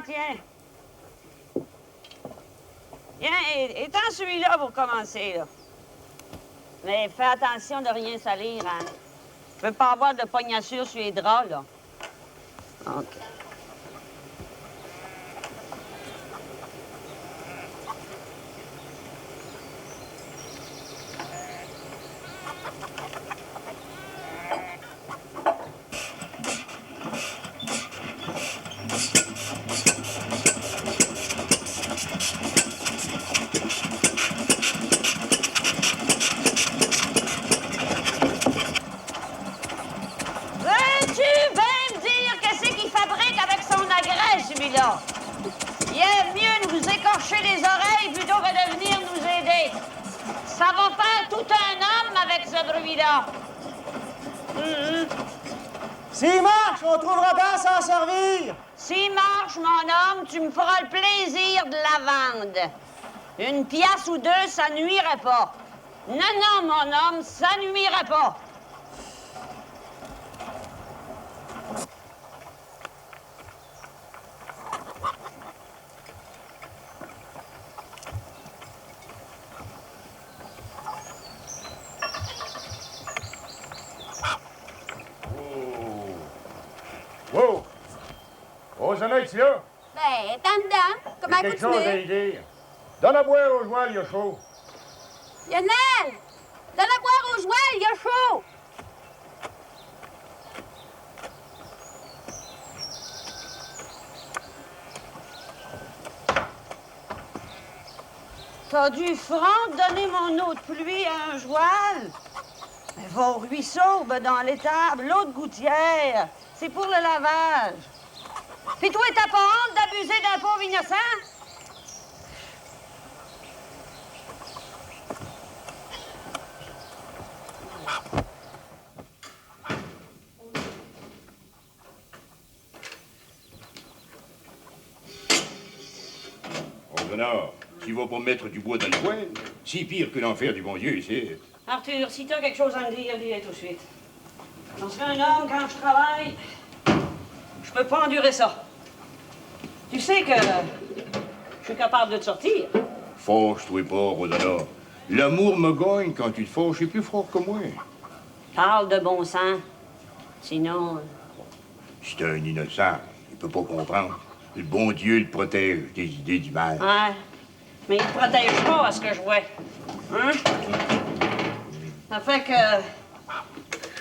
tiens. Tiens, étends celui-là pour commencer, là. Mais fais attention de rien salir, hein. Tu peux pas avoir de pognassure sur les draps, là. OK. Celui-là. Il est mieux de vous écorcher les oreilles plutôt que de venir nous aider. Ça va faire tout un homme avec ce bruit-là. S'il marche, on trouvera bien à s'en servir. S'il marche, mon homme, tu me feras le plaisir de la vendre. 1 pièce ou 2, ça nuirait pas. Non, non, mon homme, ça nuirait pas. Wow! Rosanna, es-tu là? Ben, t'en dedans. Comment J'ai quelque chose à continuer? lui dire. Donne à boire au joual, il y a chaud. Lionel! Donne à boire au joual, il y a chaud! T'as du franc de donner mon eau de pluie à un joual? Mais va au ruisseau, ben dans l'étable, l'eau de gouttière. C'est pour le lavage. Puis toi, t'as pas honte d'abuser d'un pauvre innocent? Rosanna, tu vas pas mettre du bois dans le poêle? C'est pire que l'enfer du bon Dieu, ici. Arthur, si t'as quelque chose à me dire, dis-le tout de suite. J'en serai un homme quand je travaille. Je peux pas endurer ça. Tu sais que je suis capable de te sortir. Fâche-toi pas, Rosanna. L'amour me gagne quand tu te fâches, c'est plus fort que moi. Parle de bon sens. Sinon, C'est un innocent, il peut pas comprendre. Le bon Dieu le protège des idées du mal. ouais. Mais il te protège pas à ce que je vois. Hein? Ça fait que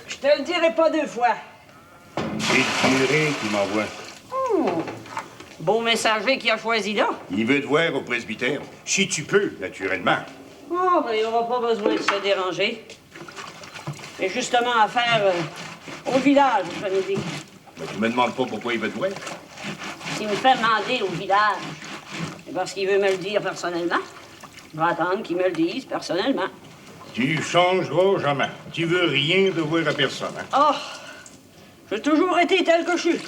je te le dirai pas 2 fois. C'est le curé qui m'envoie. Beau messager qui a choisi là. Il veut te voir au presbytère. Si tu peux, naturellement. Oh, ben, il n'aura pas besoin de se déranger. J'ai justement affaire au village, je me dis. Mais tu me demandes pas pourquoi il veut te voir. S'il me fait demander au village, c'est parce qu'il veut me le dire personnellement. Je vais attendre qu'il me le dise personnellement. Tu changeras jamais. Tu veux rien devoir à personne. Hein? Oh, j'ai toujours été tel que je suis.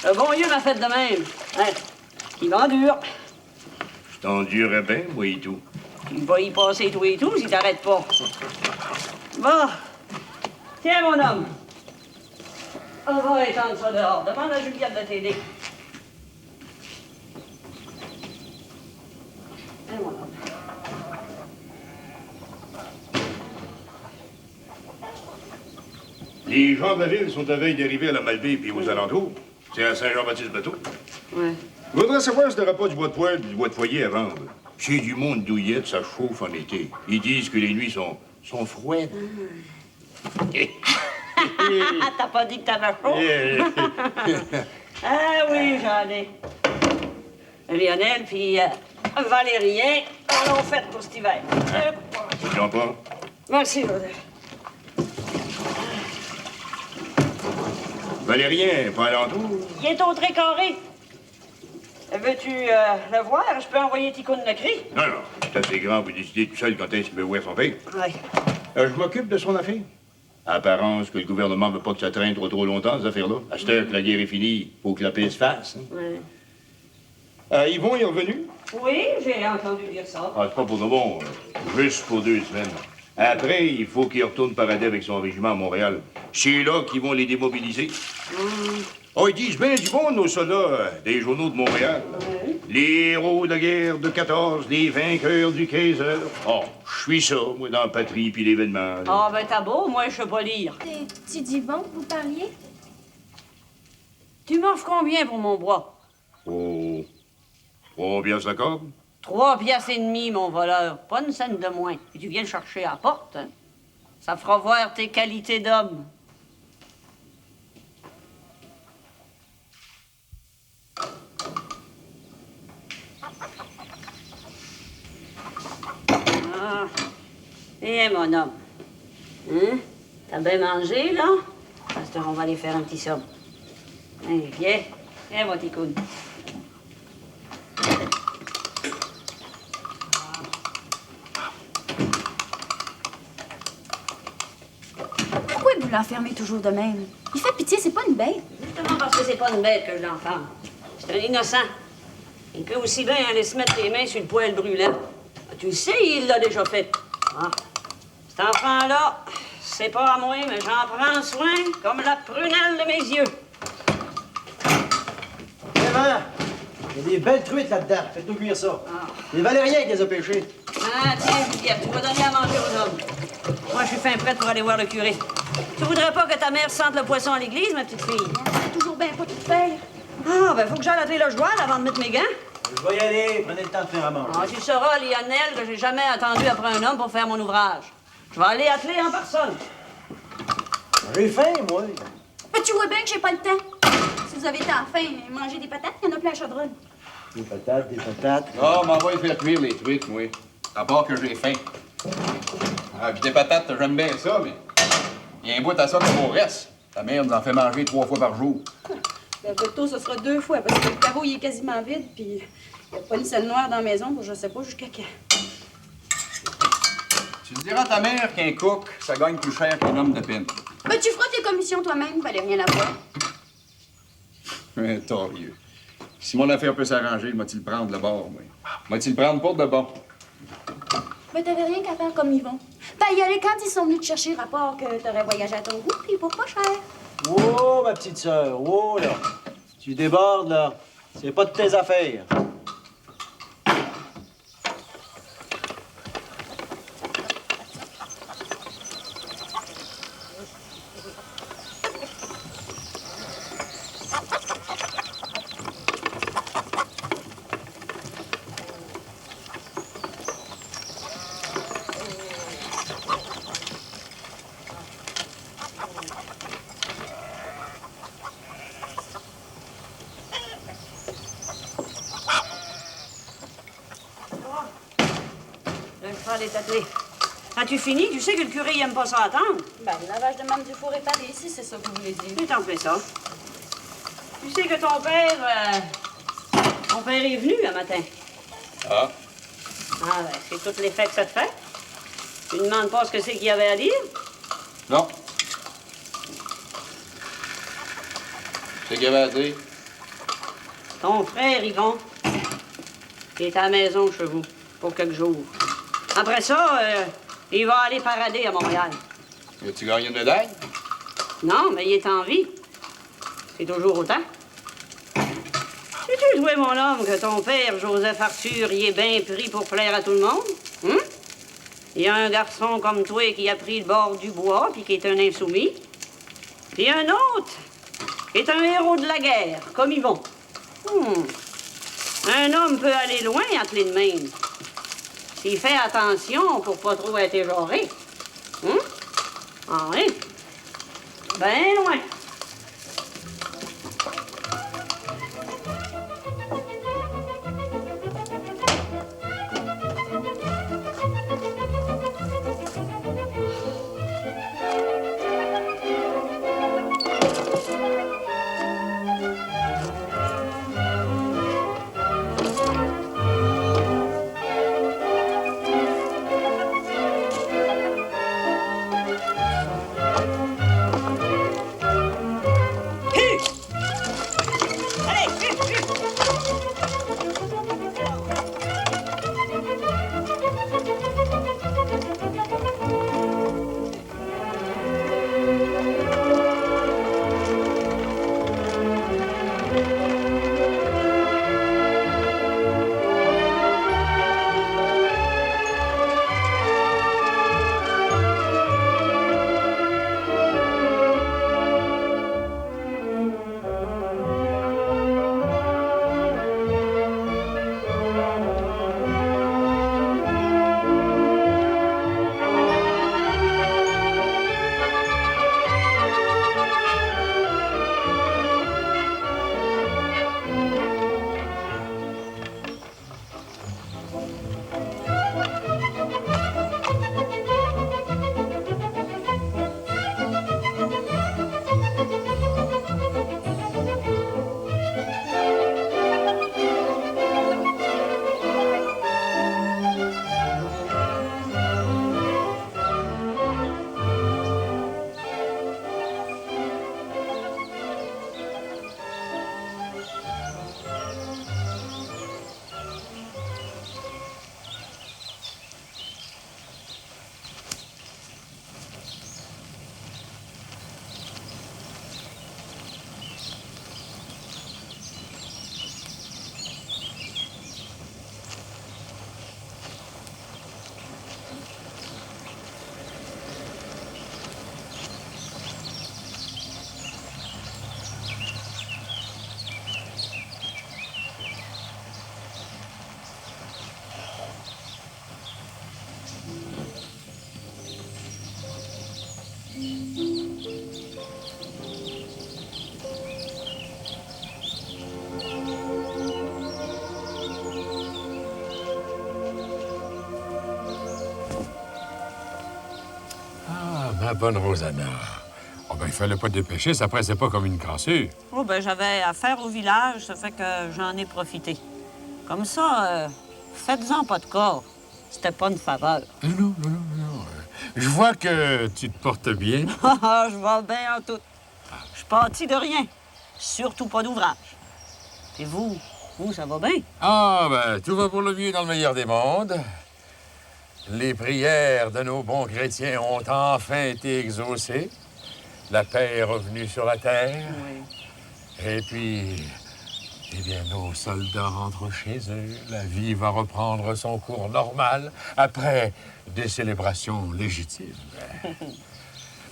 Le bon Dieu m'a fait de même. Hein? Il m'endure. Je t'endurerais bien, moi et tout. Il va y passer tout et tout s'il t'arrête pas. Bon. Tiens, mon homme. On va étendre ça dehors. Demande à Juliette de t'aider. Tiens, mon homme. Les gens de la ville sont à veille d'arriver à la Malbaie puis aux alentours. C'est à Saint-Jean-Baptiste-Bateau. Ouais. Je voudrais savoir si t'auras pas du bois de poêle et du bois de foyer à vendre. Chez du monde douillette, ça chauffe en été. Ils disent que les nuits sont froides. Ah, t'as pas dit que t'avais chaud? Ah oui, j'en ai. Lionel, puis Valérien, on l'a fait pour cet hiver. Tu comprends pas? Merci, Joseph. Valérien, pas alentour? Il est au Trécarré. Veux-tu le voir? Je peux envoyer Ticoune le cri. Non, non. C'est assez grand pour décider tout seul quand est-ce qu'il veut voir son père. Oui. Je m'occupe de son affaire. Apparence que le gouvernement veut pas que ça traîne trop longtemps, ces affaires-là. À cette heure que la guerre est finie, faut que la paix se fasse. Hein. Ouais. Yvon est revenu? Oui, j'ai entendu dire ça. Ah, c'est pas pour de bon. Juste pour 2 semaines. Après, il faut qu'il retourne parader avec son régiment à Montréal. C'est là qu'ils vont les démobiliser. Oh, ils disent bien du bon, nos soldats, des journaux de Montréal. Les héros de la guerre de 14, les vainqueurs du 15 heures. Oh, je suis ça, moi, dans la patrie puis l'événement. là. Ah, ben t'as beau, moi, je sais pas lire. Des petits divans que vous parliez? Tu m'offres combien pour mon bois? Oh, 3 piastres la corde? 3 piastres et demi, mon voleur. Pas une scène de moins. Et tu viens le chercher à la porte, hein? Ça fera voir tes qualités d'homme. Ah. Eh, mon homme. Hein? T'as bien mangé, là? À cette heure, on va aller faire un petit somme. Allez, viens. Viens, mon petit coude. Pourquoi vous l'enfermez toujours de même? Il fait pitié, c'est pas une bête. Justement parce que c'est pas une bête que je l'enferme. C'est un innocent. Il peut aussi bien aller se mettre les mains sur le poêle brûlant. Tu le sais, il l'a déjà fait. Ah. Cet enfant-là, c'est pas à moi, mais j'en prends soin comme la prunelle de mes yeux. Vraiment, il y a des belles truites là-dedans. Faites-nous cuire ça. Les Valériens qui les a pêchés. Ah, tiens, Juliette, tu vas donner à manger aux hommes. Moi, je suis fin prête pour aller voir le curé. Tu voudrais pas que ta mère sente le poisson à l'église, ma petite fille? C'est toujours bien pas tout faire. Ah, ben, faut que j'aille atteler le joual avant de mettre mes gants. Je vais y aller. Prenez le temps de faire à manger. Ah, tu sauras, Lionel, que j'ai jamais attendu après un homme pour faire mon ouvrage. Je vais aller atteler en personne. J'ai faim, moi. Mais tu vois bien que j'ai pas le temps. Si vous avez tant faim, mangez des patates, il y en a plein à chaudronne. Des patates, des patates. Ah, m'en va y faire cuire les truites, moi. À part que j'ai faim. Ah, puis des patates, j'aime bien ça, mais il y a un bout à ça comme au reste. Ta mère nous en fait manger 3 fois par jour. Le retour, ce sera 2 fois, parce que le carreau, il est quasiment vide, puis il n'y a pas une selle noire dans la maison, pour je sais pas jusqu'à quand. Tu diras à ta mère qu'un cook, ça gagne plus cher qu'un homme de pine. Ben, tu feras tes commissions toi-même, fallait rien la voir. Torieux. Si mon affaire peut s'arranger, m'a-t-il prendre le bord, moi? M'a-t-il prendre pour de bon? Ben, t'avais rien qu'à faire comme ils vont. Ben, y aller quand ils sont venus te chercher rapport que t'aurais voyagé à ton goût, puis pour pas cher. Oh, ma petite sœur. Oh, là. Tu débordes, là. C'est pas de tes affaires. Le cheval est attelé. As-tu fini? Tu sais que le curé, il aime pas ça attendre. Ben, le lavage de Mme Dufour est paré ici, c'est ça que vous voulez dire. Tu t'en fais ça. Tu sais que ton père... ton père est venu un matin. Ah? Ah, ben, c'est tout l'effet que ça te fait. Tu ne demandes pas ce que c'est qu'il y avait à dire. Non. C'est qu'il y avait à dire. Ton frère, Yvon, il est à la maison chez vous pour quelques jours. Après ça, il va aller parader à Montréal. As-tu gagné une médaille? Non, mais il est en vie. C'est toujours autant. Sais-tu, toi, mon homme, que ton père, Joseph Arthur, il est bien pris pour plaire à tout le monde? Hein? Il y a un garçon comme toi qui a pris le bord du bois, puis qui est un insoumis. Puis un autre qui est un héros de la guerre, comme Yvon. Un homme peut aller loin entre les de même. S'il fait attention pour pas trop être éjoré. Ah oui? Ben loin. Ah, ma bonne Rosanna. Oh, ben, il fallait pas te dépêcher, ça pressait pas comme une cassure. Oh, ben j'avais affaire au village, ça fait que j'en ai profité. Comme ça, faites-en pas de corps. C'était pas une faveur. Non. Je vois que tu te portes bien. Ah, je vais bien en tout. Je suis parti de rien. Surtout pas d'ouvrage. Et vous, ça va bien? Ah, ben, tout va pour le mieux dans le meilleur des mondes. Les prières de nos bons chrétiens ont enfin été exaucées. La paix est revenue sur la terre. Oui. Et puis, eh bien, nos soldats rentrent chez eux. La vie va reprendre son cours normal après des célébrations légitimes.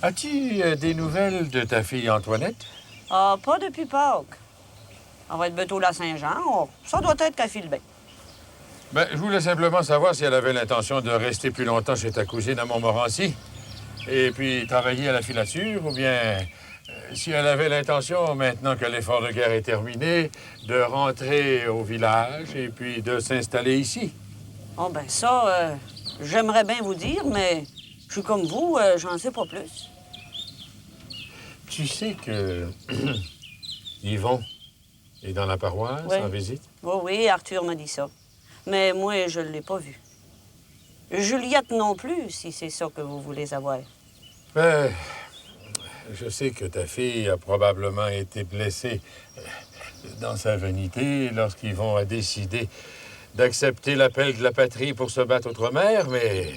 As-tu des nouvelles de ta fille Antoinette? Ah, pas depuis Pâques. On va être bientôt la Saint-Jean. Oh, ça doit être qu'elle file bien. Ben, je voulais simplement savoir si elle avait l'intention de rester plus longtemps chez ta cousine à Montmorency et puis travailler à la filature, ou bien si elle avait l'intention, maintenant que l'effort de guerre est terminé, de rentrer au village et puis de s'installer ici. Oh, ben ça, j'aimerais bien vous dire, mais je suis comme vous, j'en sais pas plus. Tu sais que Yvon est dans la paroisse Oui. en visite? Oui, Arthur m'a dit ça. Mais moi, je l'ai pas vu. Juliette non plus, si c'est ça que vous voulez savoir. Ben, je sais que ta fille a probablement été blessée dans sa vanité lorsqu'Yvon a décidé d'accepter l'appel de la patrie pour se battre outre-mer, mais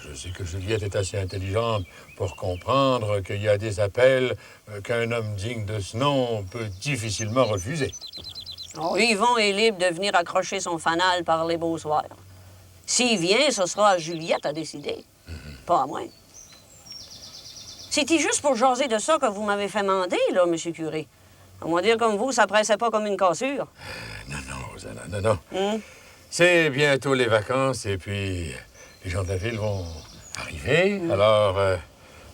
je sais que Juliette est assez intelligente pour comprendre qu'il y a des appels qu'un homme digne de ce nom peut difficilement refuser. Oh, Yvon est libre de venir accrocher son fanal par les beaux soirs. S'il vient, ce sera à Juliette à décider. Pas à moi. C'était juste pour jaser de ça que vous m'avez fait mander, là, monsieur curé. On va dire comme vous, ça pressait pas comme une cassure. Non, Rosanna, non. C'est bientôt les vacances et puis les gens de la ville vont arriver. Alors,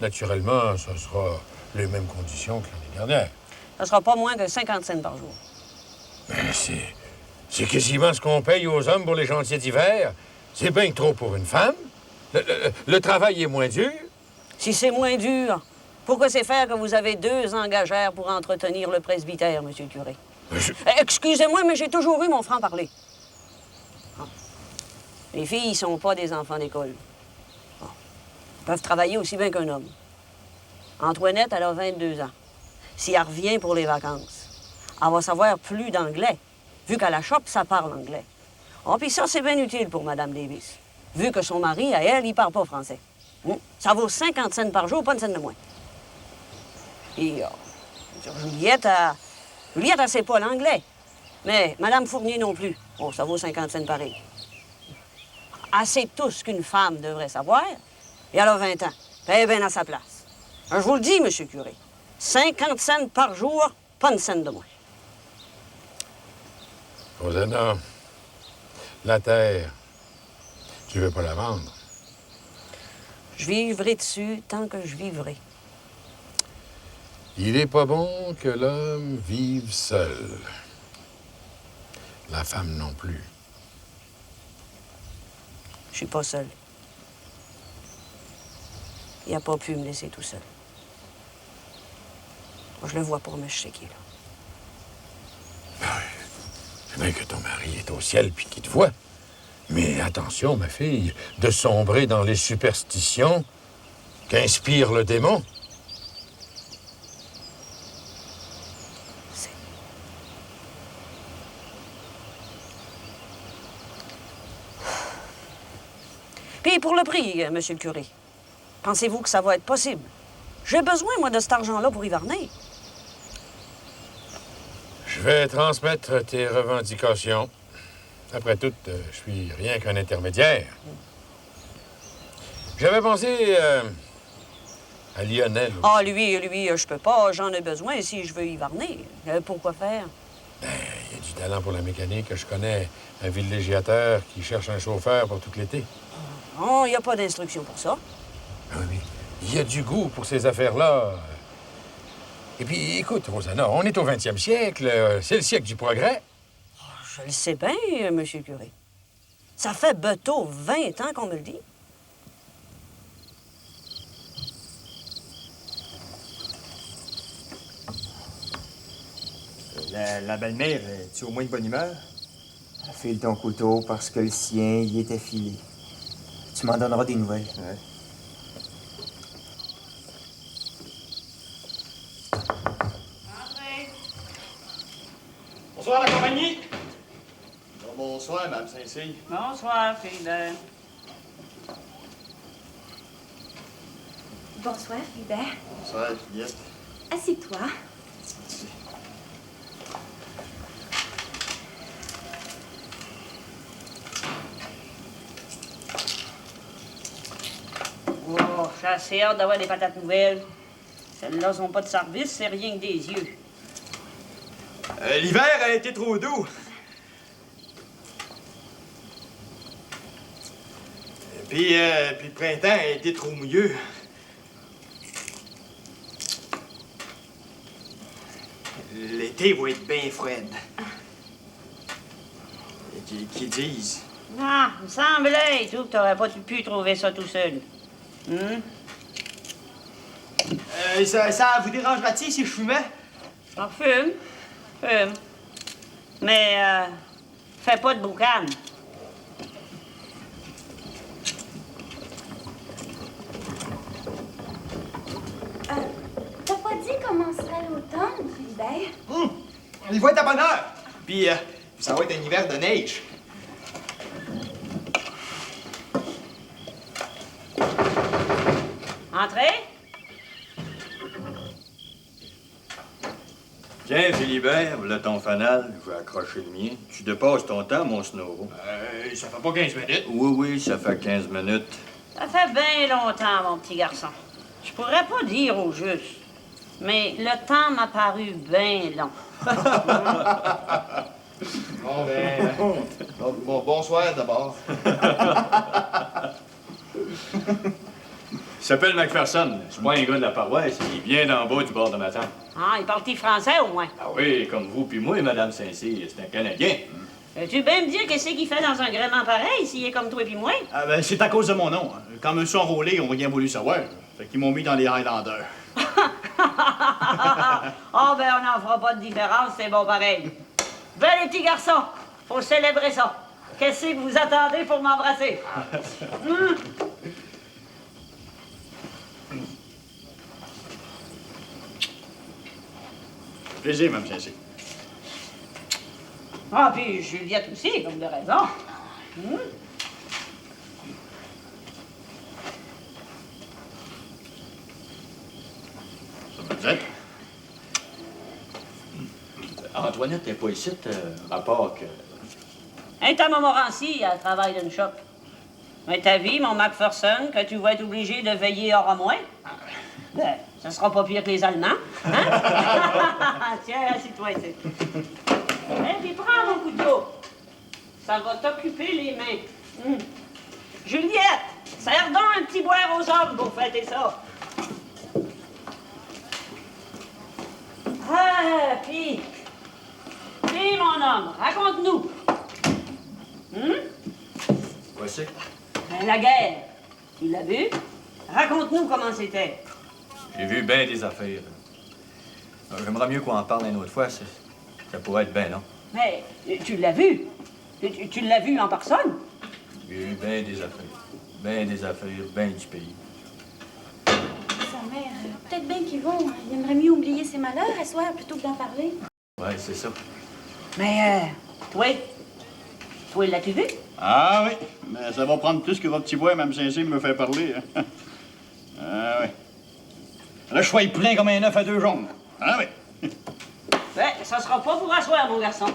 naturellement, ce sera les mêmes conditions que l'année dernière. Ça sera pas moins que 50 cents par jour. Mais c'est quasiment ce qu'on paye aux hommes pour les chantiers d'hiver. C'est bien trop pour une femme. Le travail est moins dur. Si c'est moins dur, pourquoi c'est faire que vous avez 2 engagères pour entretenir le presbytère, monsieur le curé? Excusez-moi, mais j'ai toujours eu mon franc-parler. Ah. Les filles sont pas des enfants d'école. Ah. Elles peuvent travailler aussi bien qu'un homme. Antoinette, elle a 22 ans. Si elle revient pour les vacances, elle va savoir plus d'anglais, vu qu'à la shop, ça parle anglais. Oh, puis ça, c'est bien utile pour Mme Davis, vu que son mari, à elle, il parle pas français. Ça vaut 50 cents par jour, pas une scène de moins. Et Juliette, elle sait pas l'anglais. Mais Mme Fournier non plus. Oh, ça vaut 50 cents pareil. Elle sait tout ce qu'une femme devrait savoir. Et elle a 20 ans. Elle est bien à sa place. Alors, je vous le dis, monsieur le curé, 50 cents par jour, pas une scène de moins. Rosanna, la terre, tu veux pas la vendre? Je vivrai dessus tant que je vivrai. Il n'est pas bon que l'homme vive seul. La femme non plus. Je suis pas seule. Il n'a pas pu me laisser tout seul. Moi, je le vois pour me je sais qui est là. C'est bien que ton mari est au ciel puis qu'il te voit. Mais attention, ma fille, de sombrer dans les superstitions qu'inspire le démon. Puis pour le prix, monsieur le curé, pensez-vous que ça va être possible? J'ai besoin, moi, de cet argent-là pour hiverner. Je vais transmettre tes revendications. Après tout, je suis rien qu'un intermédiaire. J'avais pensé à Lionel. Ah, lui, je peux pas. J'en ai besoin si je veux hiverner. Pourquoi faire? Ben, il y a du talent pour la mécanique. Je connais un villégiateur qui cherche un chauffeur pour tout l'été. Non, il n'y a pas d'instruction pour ça. Ah oui, Il y a du goût pour ces affaires-là. Et puis, écoute, Rosanna, on est au 20e siècle. C'est le siècle du progrès. Je le sais bien, monsieur le curé. Ça fait bientôt 20 ans qu'on me le dit. La belle-mère, es-tu au moins de bonne humeur? File ton couteau parce que le sien, il est affilé. Tu m'en donneras des nouvelles. Ouais. Entrez. Bonsoir, la compagnie. Bonsoir, Mme Saint-Cyr. Bonsoir, Philibert. Bonsoir, Philibert. Bonsoir, Juliette. Assieds-toi. Oh, j'ai assez hâte d'avoir des patates nouvelles. Celles-là sont pas de service, c'est rien que des yeux. L'hiver a été trop doux. Puis le printemps a été trop mouilleux. L'été va être bien froid. Qui disent? Ah, il me semblait, tout, que t'aurais pas pu trouver ça tout seul. Ça vous dérangera-t-il si je fumais? Ah, fume. Fume. Mais, fais pas de boucan. T'as pas dit comment serait l'automne, Philibert? Il va être à bonne heure. Puis ça va être un hiver de neige. Entrez. Tiens, Philibert, voilà ton fanal. Je vais accrocher le mien. Tu dépasses ton temps, mon Snow. Ça fait pas 15 minutes. Oui, ça fait 15 minutes. Ça fait bien longtemps, mon petit garçon. Je pourrais pas dire au juste, mais le temps m'a paru bien long. Bon, ben... bonsoir, d'abord. Il s'appelle Macpherson. C'est pas un gars de la paroisse. Il est bien en bas du bord de ma table. Ah, il parle français au moins. Ah oui, comme vous puis moi, Madame Saint-Cyr. C'est un Canadien. Veux-tu bien me dire qu'est-ce qu'il fait dans un gréement pareil s'il est comme toi et moi? Ah, ben, c'est à cause de mon nom. Quand me suis enrôlé, ils ont rien voulu savoir. Fait qu'ils m'ont mis dans les Highlanders. Oh, ben, on n'en fera pas de différence, c'est bon pareil. Ben, les petits garçons, faut célébrer ça. Qu'est-ce que vous attendez pour m'embrasser? Plaisir, Mme Saint-Cyr. Ah, puis Juliette aussi, comme de raison. Ça vous êtes? Antoinette n'est pas ici, rapport que... Hein, ta Montmorency, elle travaille dans une shop. Mais ta vie, mon Macpherson, que tu vas être obligé de veiller hors à moi? Ben, ça sera pas pire que les Allemands. Hein? Tiens, assis-toi ici. Et puis prends mon couteau. Ça va t'occuper les mains. Juliette, serre donc un petit boire aux hommes pour fêter ça. Ah, puis mon homme, raconte-nous. Quoi c'est? Ben, la guerre, tu l'as vu? Raconte-nous comment c'était. J'ai vu bien des affaires. J'aimerais mieux qu'on en parle une autre fois. Ça pourrait être bien, non? Mais tu l'as vu? Tu l'as vu en personne? J'ai vu bien des affaires. Bien des affaires, bien du pays. Sa mère, peut-être bien qu'ils vont. Il aimerait mieux oublier ses malheurs à soir plutôt que d'en parler. Ouais, c'est ça. Mais, toi, l'as-tu vu? Ah oui, mais ça va prendre plus que votre petit bois, Mme Saint-Cyr me fait parler. Hein. Ah oui. Là, je suis plein comme un œuf à deux jaunes. Ah oui. Ben, ça sera pas pour asseoir, mon garçon.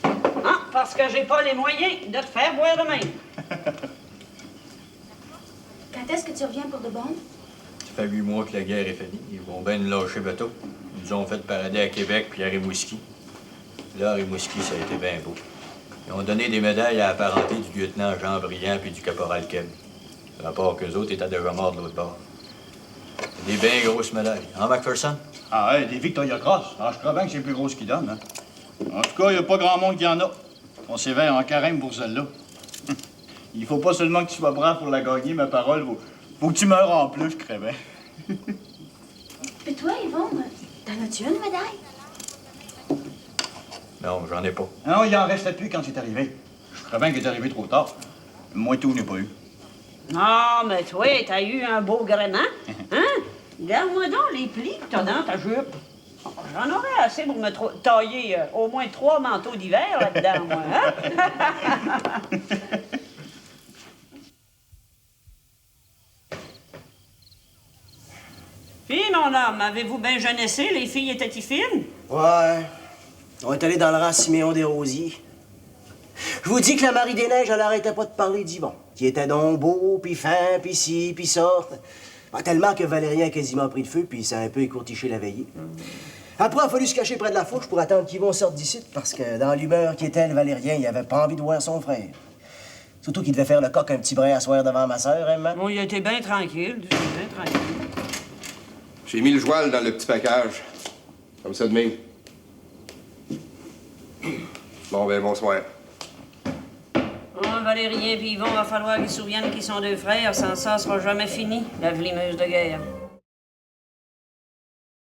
Hein? Parce que j'ai pas les moyens de te faire boire de même. Quand est-ce que tu reviens pour de bon? Ça fait 8 mois que la guerre est finie. Ils vont bien nous lâcher bateau. Ils nous ont fait parader à Québec puis à Rimouski. Là, à Rimouski, ça a été bien beau. Ils ont donné des médailles à la parenté du lieutenant Jean Briand puis du caporal Keb. Rapport qu'eux autres étaient déjà morts de l'autre bord. Des bien grosses médailles. Hein, Macpherson? Ah ouais, des Victoria Cross. Ah, je crois bien que c'est le plus gros qu'ils donnent, hein. En tout cas, il n'y a pas grand monde qui en a. On s'éveille en carême pour celle-là. Il faut pas seulement que tu sois brave pour la gagner, ma parole. Faut que tu meurs en plus, je crève. Et toi, Yvon, t'en as-tu une médaille? Non, j'en ai pas. Non, il en restait plus quand c'est arrivé. Je crois bien qu'il est arrivé trop tard. Moi, tout, n'ai pas eu. Non, mais toi, t'as eu un beau gréement. Hein? Regarde-moi donc les plis que t'as dans ta jupe. J'en aurais assez pour me tailler au moins 3 manteaux d'hiver là-dedans, moi. Hein? Puis, mon homme, avez-vous bien jeunessé? Les filles étaient-y fines? Ouais. On est allé dans le rang Siméon des Rosiers. Je vous dis que la Marie des Neiges, elle arrêtait pas de parler d'Yvon. Qui était donc beau, puis fin, puis ci, puis ça. Ah, tellement que Valérien a quasiment pris le feu, puis il s'est un peu écourtiché la veillée. Après, il a fallu se cacher près de la fourche pour attendre qu'Yvon sorte d'ici, parce que dans l'humeur qui était le Valérien, il avait pas envie de voir son frère. Surtout qu'il devait faire le coq un petit brin à soir devant ma sœur, hein, man? Bon, il a été bien tranquille, bien tranquille. J'ai mis le joual dans le petit package. Comme ça de même. Bon, ben, bonsoir. Oh, Valérien et Yvon, va falloir qu'ils se souviennent qu'ils sont 2 frères, sans ça sera jamais fini, la vlimeuse de guerre.